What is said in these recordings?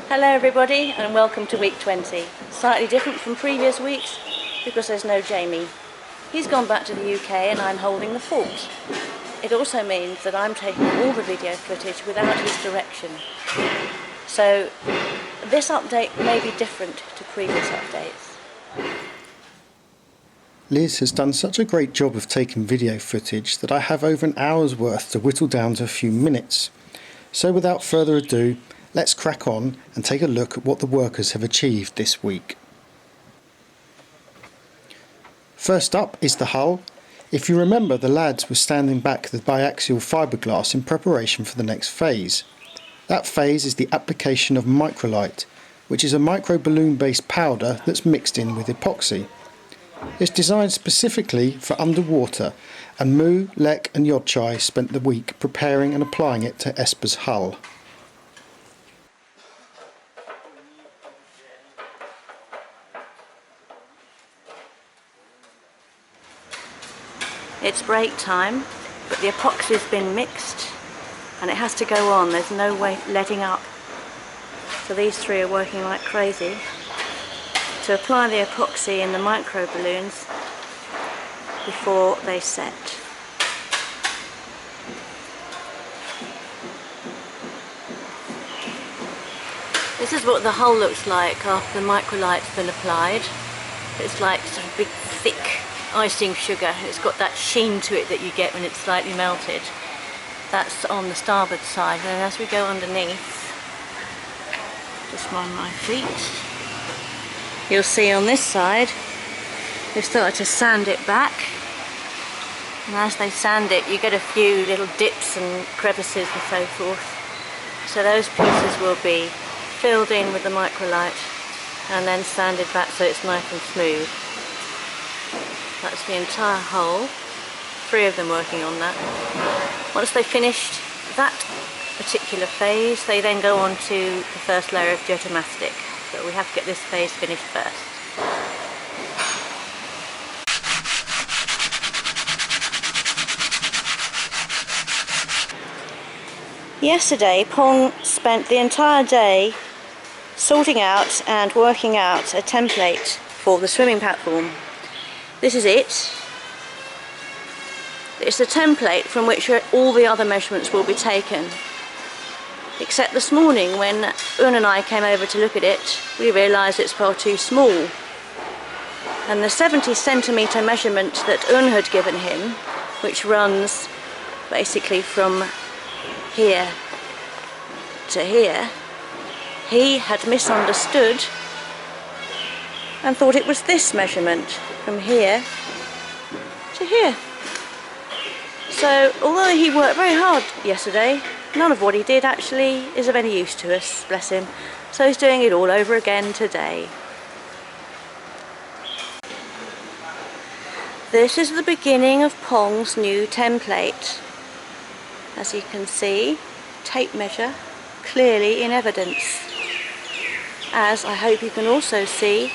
Hello everybody and welcome to week 20. Slightly different from previous weeks because there's no Jamie. He's gone back to the UK and I'm holding the fort. It also means that I'm taking all the video footage without his direction. So this update may be different to previous updates. Liz has done such a great job of taking video footage that I have over an hour's worth to whittle down to a few minutes. So without further ado, let's crack on and take a look at what the workers have achieved this week. First up is the hull. If you remember, the lads were standing back the biaxial fiberglass in preparation for the next phase. That phase is the application of microlite, which is a micro balloon based powder that's mixed in with epoxy. It's designed specifically for underwater, and Moo, Lek and Yodchai spent the week preparing and applying it to Esper's hull. It's break time, but the epoxy's been mixed and it has to go on. There's no way letting up. So these three are working like crazy to apply the epoxy in the micro balloons before they set. This is what the hull looks like after the microlite's been applied. It's like sort of big thick icing sugar. It's got that sheen to it that you get when it's slightly melted. That's on the starboard side, and as we go underneath, just on my feet, you'll see on this side they've started to sand it back, and as they sand it you get a few little dips and crevices and so forth. So those pieces will be filled in with the microlite and then sanded back so it's nice and smooth. That's the entire hull, three of them working on that. Once they've finished that particular phase, they then go on to the first layer of geotomastic. But we have to get this phase finished first. Yesterday, Pong spent the entire day sorting out and working out a template for the swimming platform. This is it. It's the template from which all the other measurements will be taken. Except this morning when Un and I came over to look at it, we realised it's far too small. And the 70 centimetre measurement that Un had given him, which runs basically from here to here, he had misunderstood and thought it was this measurement from here to here. So although he worked very hard yesterday, none of what he did actually is of any use to us, bless him. So he's doing it all over again today. This is the beginning of Pong's new template. As you can see, tape measure clearly in evidence. As I hope you can also see,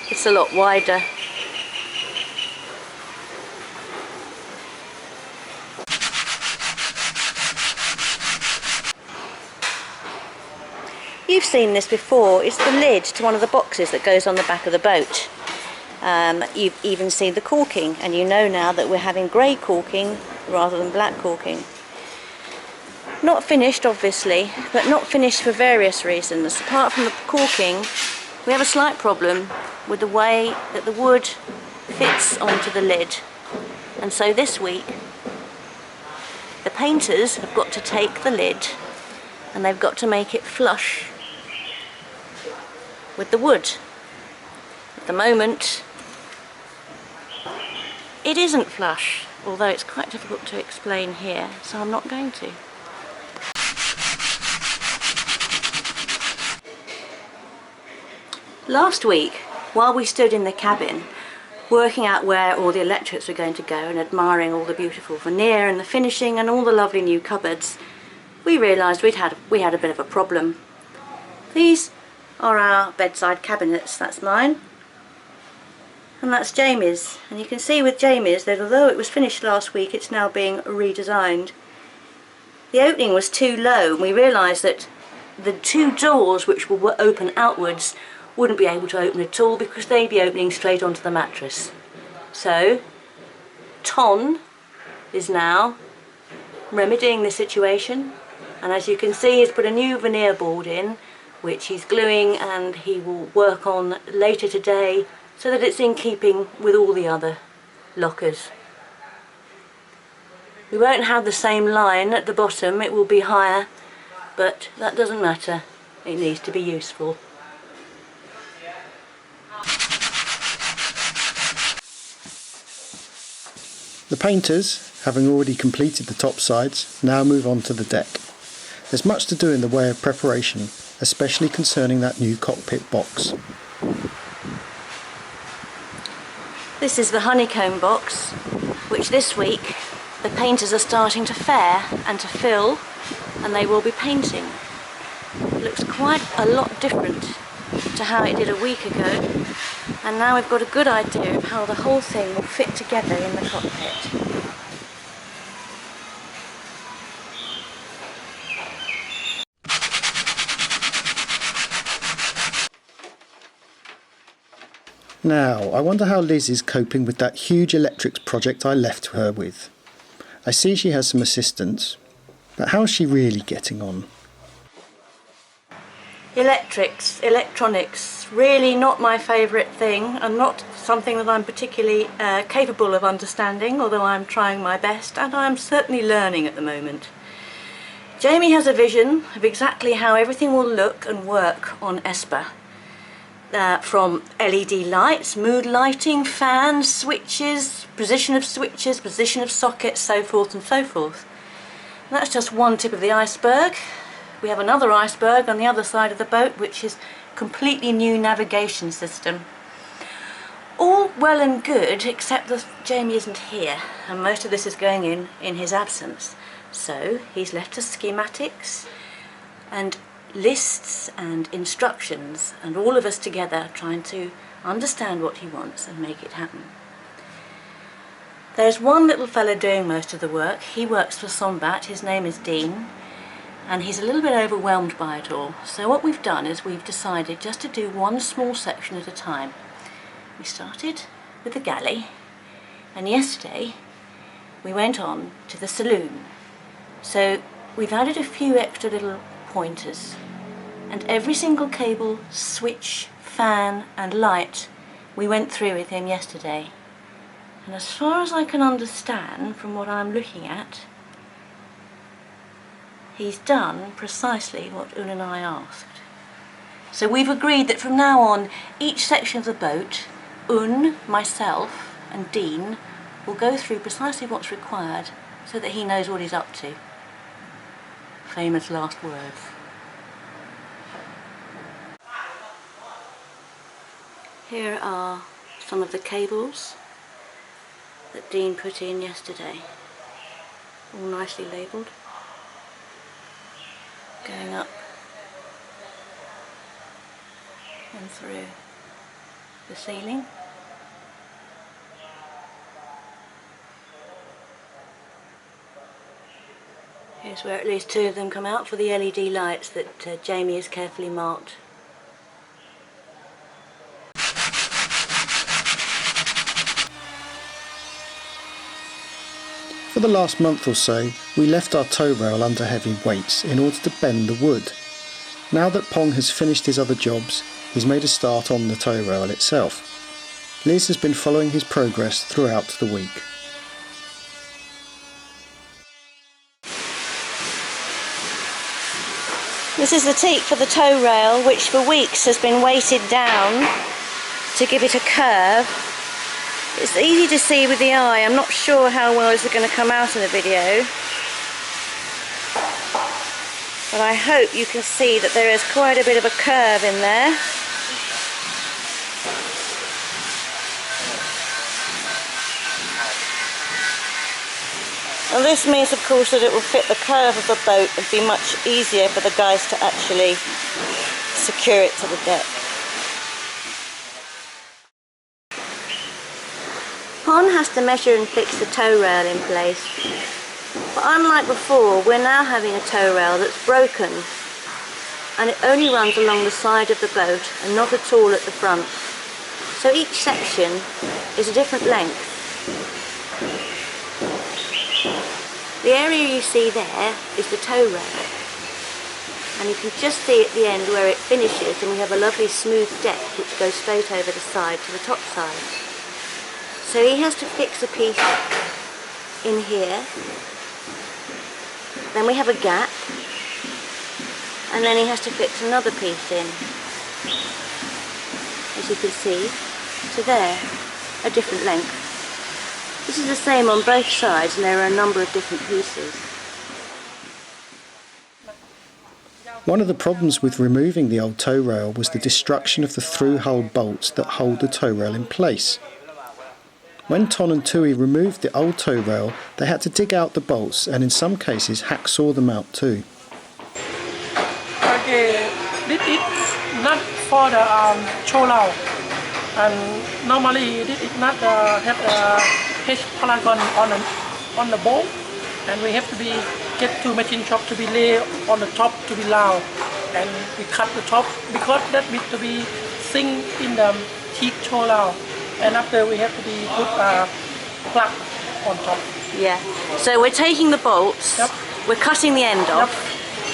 it's a lot wider. You've seen this before. It's the lid to one of the boxes that goes on the back of the boat. You've even seen the corking, and you know now that we're having grey corking rather than black corking. Not finished obviously, but not finished for various reasons. Apart from the corking, we have a slight problem with the way that the wood fits onto the lid. And so this week, the painters have got to take the lid and they've got to make it flush with the wood. At the moment, it isn't flush, although it's quite difficult to explain here, so I'm not going to. Last week, while we stood in the cabin, working out where all the electrics were going to go and admiring all the beautiful veneer and the finishing and all the lovely new cupboards, we realised we had a bit of a problem. These are our bedside cabinets. That's mine, and that's Jamie's. And you can see with Jamie's that although it was finished last week, it's now being redesigned. The opening was too low, and we realised that the two doors which will open outwards wouldn't be able to open at all because they'd be opening straight onto the mattress. So Ton is now remedying the situation, and as you can see he's put a new veneer board in which he's gluing, and he will work on later today so that it's in keeping with all the other lockers. We won't have the same line at the bottom, it will be higher, but that doesn't matter, it needs to be useful. The painters, having already completed the top sides, now move on to the deck. There's much to do in the way of preparation, especially concerning that new cockpit box. This is the honeycomb box, which this week the painters are starting to fair and to fill, and they will be painting. It looks quite a lot different to how it did a week ago, and now we've got a good idea of how the whole thing will fit together in the cockpit. Now, I wonder how Liz is coping with that huge electrics project I left her with. I see she has some assistance, but how's she really getting on? Electronics, really not my favourite thing, and not something that I'm particularly capable of understanding, although I'm trying my best, and I'm certainly learning at the moment. Jamie has a vision of exactly how everything will look and work on Esper. From LED lights, mood lighting, fans, switches, position of sockets, so forth and so forth. And that's just one tip of the iceberg. We have another iceberg on the other side of the boat, which is a completely new navigation system. All well and good, except that Jamie isn't here, and most of this is going in his absence. So he's left us schematics and lists and instructions, and all of us together trying to understand what he wants and make it happen. There's one little fella doing most of the work. He works for Sombat, his name is Dean, and he's a little bit overwhelmed by it all. So what we've done is we've decided just to do one small section at a time. We started with the galley, and yesterday we went on to the saloon. So we've added a few extra little pointers, and every single cable, switch, fan and light we went through with him yesterday. And as far as I can understand from what I'm looking at, he's done precisely what Un and I asked. So we've agreed that from now on, each section of the boat, Un, myself and Dean will go through precisely what's required so that he knows what he's up to. Famous last words. Here are some of the cables that Dean put in yesterday, all nicely labelled, going up and through the ceiling. Here's where at least two of them come out for the LED lights that Jamie has carefully marked. For the last month or so, we left our tow rail under heavy weights in order to bend the wood. Now that Pong has finished his other jobs, he's made a start on the tow rail itself. Liz has been following his progress throughout the week. This is the teak for the tow rail, which for weeks has been weighted down to give it a curve. It's easy to see with the eye. I'm not sure how well it's going to come out in the video, but I hope you can see that there is quite a bit of a curve in there. And this means, of course, that it will fit the curve of the boat and be much easier for the guys to actually secure it to the deck. Pong has to measure and fix the tow rail in place, but unlike before, we're now having a tow rail that's broken. and it only runs along the side of the boat and not at all at the front. So each section is a different length. The area you see there is the tow rail, and you can just see at the end where it finishes, and we have a lovely smooth deck which goes straight over the side to the top side. So he has to fix a piece in here, then we have a gap, and then he has to fix another piece in, as you can see, to there, a different length. This is the same on both sides, and there are a number of different pieces. One of the problems with removing the old tow rail was the destruction of the through-hole bolts that hold the tow rail in place. When Ton and Tui removed the old tow rail, they had to dig out the bolts and in some cases hacksaw them out too. Okay, this is not for the chow, and normally this is not have a H polygon on the bolt, and we have to get two machine shop to be lay on the top to be loud, and we cut the top because that bit to be sink in the Teak chow, and after we have to be put a plug on top. Yeah, so we're taking the bolts, Yep. we're cutting the end off,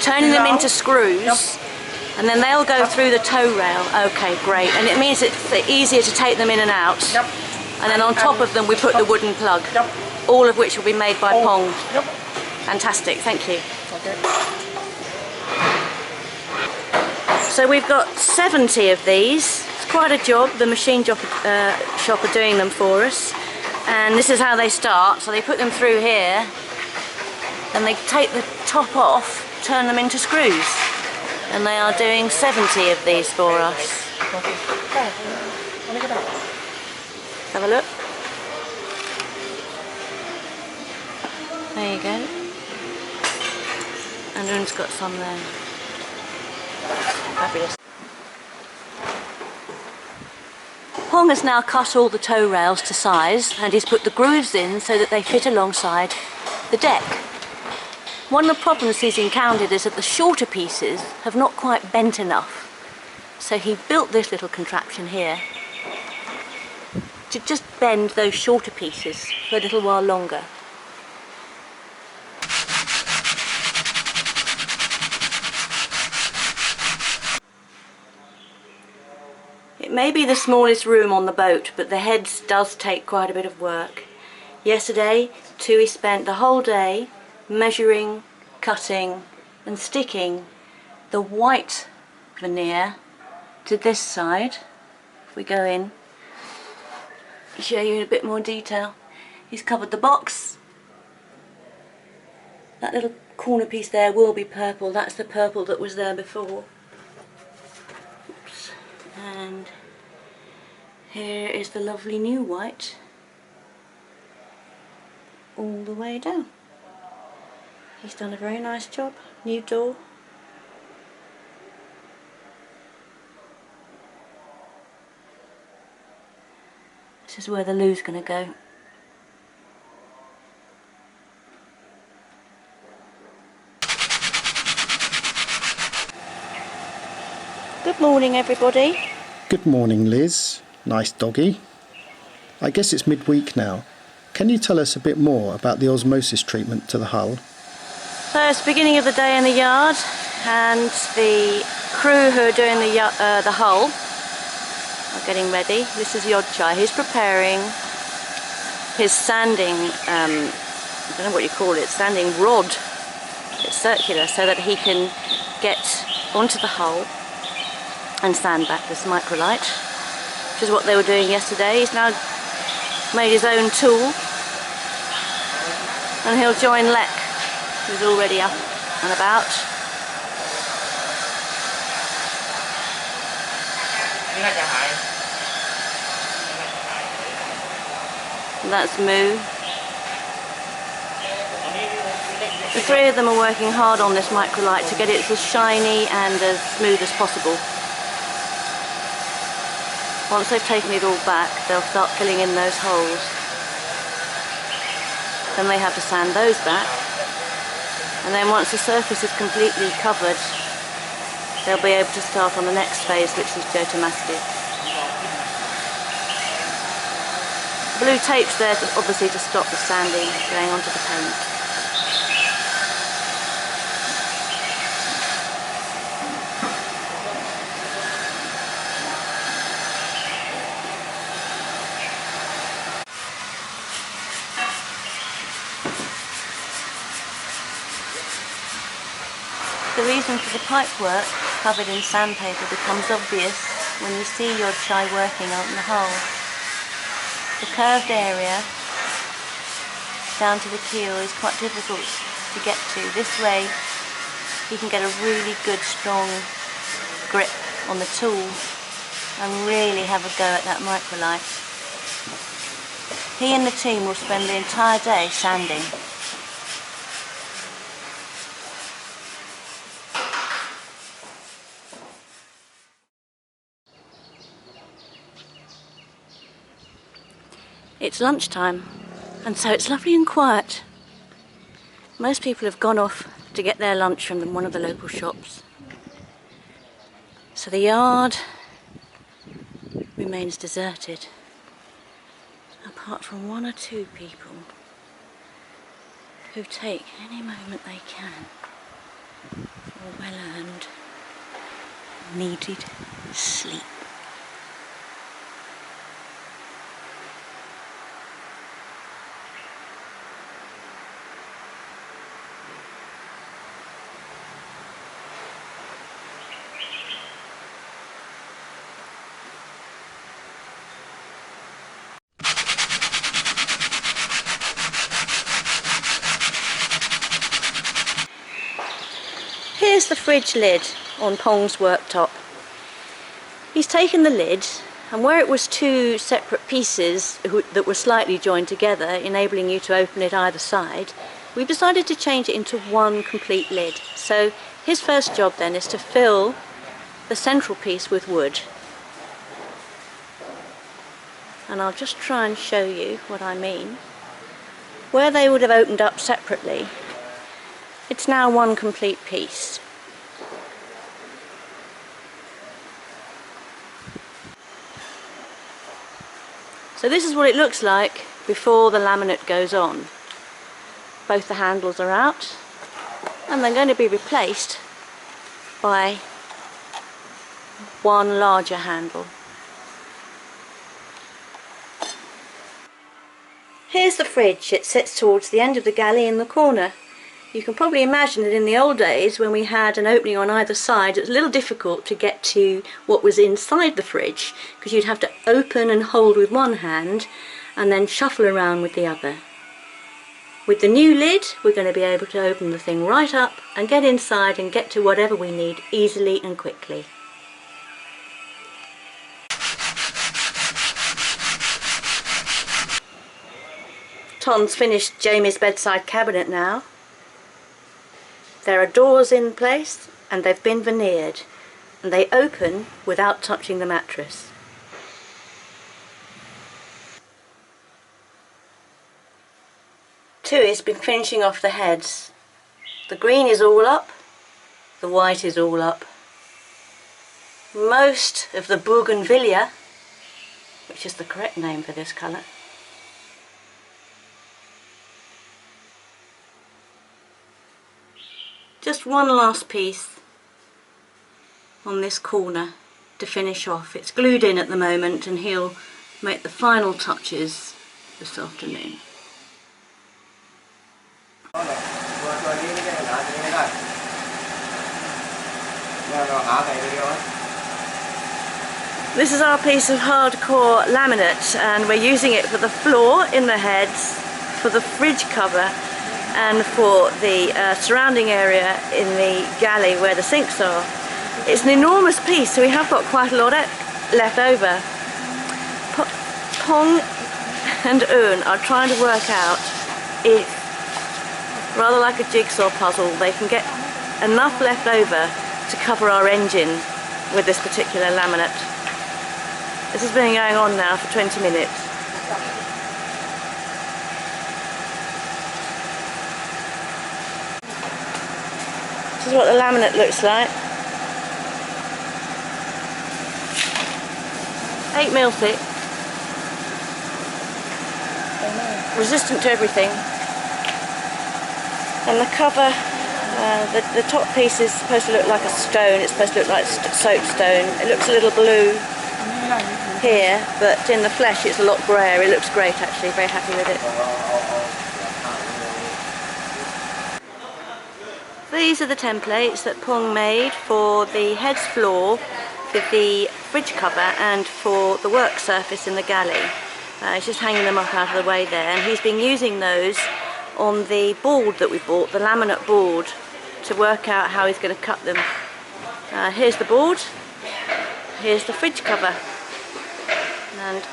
turning them into screws, and then they'll go through the tow rail. Okay, great. And it means it's easier to take them in and out. Yep. And then on top of them we put the wooden plug, all of which will be made by Pong. Yep. Fantastic, thank you. Okay. So we've got 70 of these. It's quite a job. The machine shop are doing them for us. And this is how they start. So they put them through here, then they take the top off, turn them into screws. And they are doing 70 of these for us. Have a look. There you go. And Un's got some there. Fabulous. Pong has now cut all the tow rails to size, and he's put the grooves in so that they fit alongside the deck. One of the problems he's encountered is that the shorter pieces have not quite bent enough. So he built this little contraption here to just bend those shorter pieces for a little while longer. It may be the smallest room on the boat, but the heads does take quite a bit of work. Yesterday, Tui spent the whole day measuring, cutting and sticking the white veneer to this side. If we go in, show you in a bit more detail. He's covered the box. That little corner piece there will be purple. That's the purple that was there before. Oops. And here is the lovely new white all the way down. He's done a very nice job. New door. This is where the loo's going to go. Good morning, everybody. Good morning, Liz. Nice doggy. I guess it's midweek now. Can you tell us a bit more about the osmosis treatment to the hull? So it's the beginning of the day in the yard, and the crew who are doing the hull are getting ready. This is Yodchai. He's preparing his sanding, I don't know what you call it, sanding rod. It's circular, so that he can get onto the hull and sand back this microlite, which is what they were doing yesterday. He's now made his own tool, and he'll join Lek, who's already up and about. And that's Moo. The three of them are working hard on this microlite to get it as shiny and as smooth as possible. Once they've taken it all back, they'll start filling in those holes. Then they have to sand those back. And then once the surface is completely covered, they'll be able to start on the next phase, which is go to mastic. Blue tape's there obviously to stop the sanding going onto the paint. The reason for the pipework covered in sandpaper becomes obvious when you see your chai working on the hull. The curved area down to the keel is quite difficult to get to. This way you can get a really good strong grip on the tool and really have a go at that microlite. He and the team will spend the entire day sanding. It's lunchtime, and so it's lovely and quiet. Most people have gone off to get their lunch from one of the local shops. So the yard remains deserted, apart from one or two people who take any moment they can for well-earned, needed sleep. Here's the fridge lid on Pong's worktop. He's taken the lid, and where it was two separate pieces that were slightly joined together, enabling you to open it either side, we've decided to change it into one complete lid. So his first job then is to fill the central piece with wood. And I'll just try and show you what I mean. Where they would have opened up separately, it's now one complete piece. So this is what it looks like before the laminate goes on. Both the handles are out, and they're going to be replaced by one larger handle. Here's the fridge. It sits towards the end of the galley in the corner. You can probably imagine that in the old days, when we had an opening on either side, it was a little difficult to get to what was inside the fridge, because you'd have to open and hold with one hand and then shuffle around with the other. With the new lid, we're going to be able to open the thing right up and get inside and get to whatever we need easily and quickly. Tom's finished Jamie's bedside cabinet now. There are doors in place, and they've been veneered, and they open without touching the mattress. Tui's been finishing off the heads. The green is all up, the white is all up. Most of the bougainvillea, which is the correct name for this colour, just one last piece on this corner to finish off. It's glued in at the moment, and he'll make the final touches this afternoon. This is our piece of hardcore laminate, and we're using it for the floor in the heads, for the fridge cover, and for the surrounding area in the galley where the sinks are. It's an enormous piece, so we have got quite a lot left over. Pong and Un are trying to work out if, rather like a jigsaw puzzle, they can get enough left over to cover our engine with this particular laminate. This has been going on now for 20 minutes. This is what the laminate looks like. 8mm thick, resistant to everything. And the cover, the top piece is supposed to look like a stone. It's supposed to look like soapstone. It looks a little blue here, but in the flesh it's a lot grayer. It looks great actually, very happy with it. These are the templates that Pong made for the heads floor, for the fridge cover and for the work surface in the galley. He's just hanging them up out of the way there, and he's been using those on the board that we bought, the laminate board, to work out how he's going to cut them. Here's the board, here's the fridge cover, and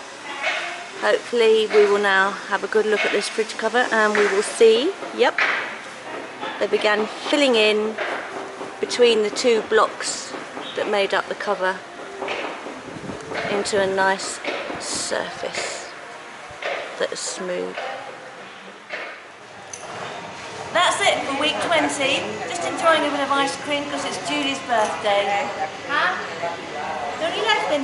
hopefully we will now have a good look at this fridge cover and we will see, yep, they began filling in between the two blocks that made up the cover into a nice surface that is smooth. That's it for week 20. Just enjoying a bit of ice cream because it's Julie's birthday. Huh? Don't you like them?